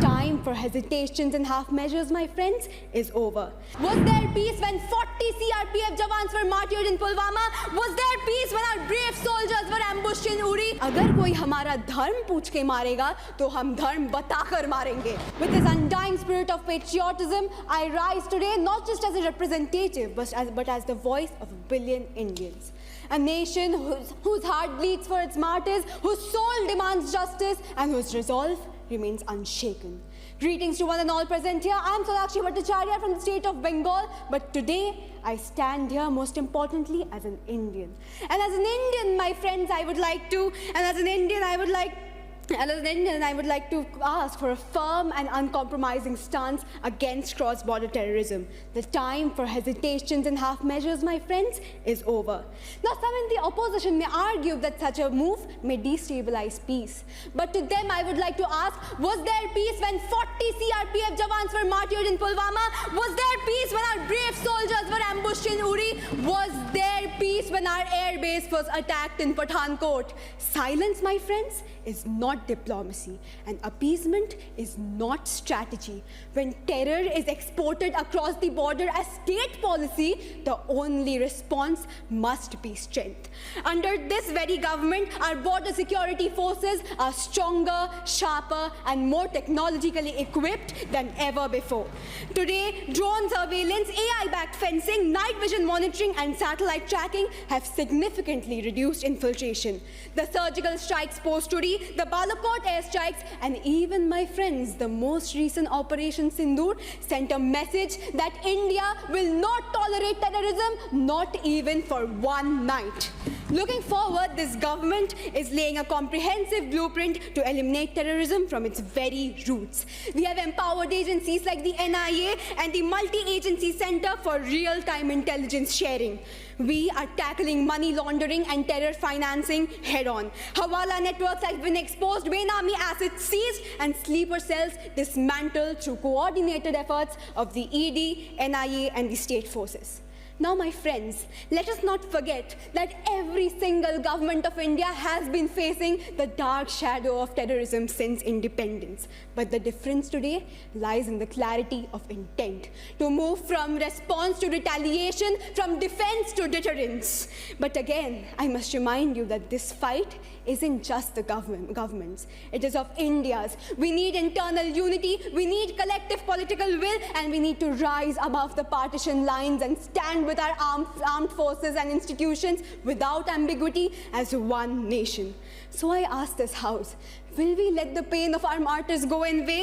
time for hesitations and half measures, my friends, is over. Was there peace when 40 CRPF jawans were martyred in Pulwama? Was there peace when our brave soldiers were ambushed in Uri? अगर कोई हमारा धर्म पूछ के मारेगा, तो हम धर्म बताकर मारेंगे. With this undying spirit of patriotism, I rise today not just as a representative, but as the voice of a billion Indians. A nation whose heart bleeds for its martyrs, whose soul demands justice, and whose resolve remains unshaken. Greetings to one and all present here. I am Sonakshi Bhattacharya from the state of Bengal, but today I stand here most importantly as an Indian. And as an Indian, my friends, I would like to ask for a firm and uncompromising stance against cross-border terrorism. The time for hesitations and half measures, my friends, is over. Now, some in the opposition may argue that such a move may destabilize peace. But to them, I would like to ask, was there peace when 40 CRPF jawans were martyred in Pulwama? Was there peace when our brave soldiers were ambushed in Uri? Was there peace when our air base was attacked in Pathankot? Silence, my friends, is not diplomacy, and appeasement is not strategy. When terror is exported across the border as state policy, the only response must be strength. Under this very government, our border security forces are stronger, sharper, and more technologically equipped than ever before. Today, drone surveillance, AI-backed fencing, night vision monitoring, and satellite tracking have significantly reduced infiltration. The surgical strikes post-Uri, the Balakot airstrikes, and even, my friends, the most recent Operation Sindoor sent a message that India will not tolerate terrorism, not even for one night. Looking forward, this government is laying a comprehensive blueprint to eliminate terrorism from its very roots. We have empowered agencies like the NIA and the Multi-Agency Center for Real-Time Intelligence Sharing. We are tackling money laundering and terror financing head-on. Hawala networks have been exposed, Benami assets seized, and sleeper cells dismantled through coordinated efforts of the ED, NIA, and the state forces. Now, my friends, let us not forget that every single government of India has been facing the dark shadow of terrorism since independence. But the difference today lies in the clarity of intent to move from response to retaliation, from defense to deterrence. But again, I must remind you that this fight isn't just the government's. It is of India's. We need internal unity, we need collective political will, and we need to rise above the partition lines and stand with our armed forces and institutions without ambiguity as one nation. So I ask this House, will we let the pain of our martyrs go in vain?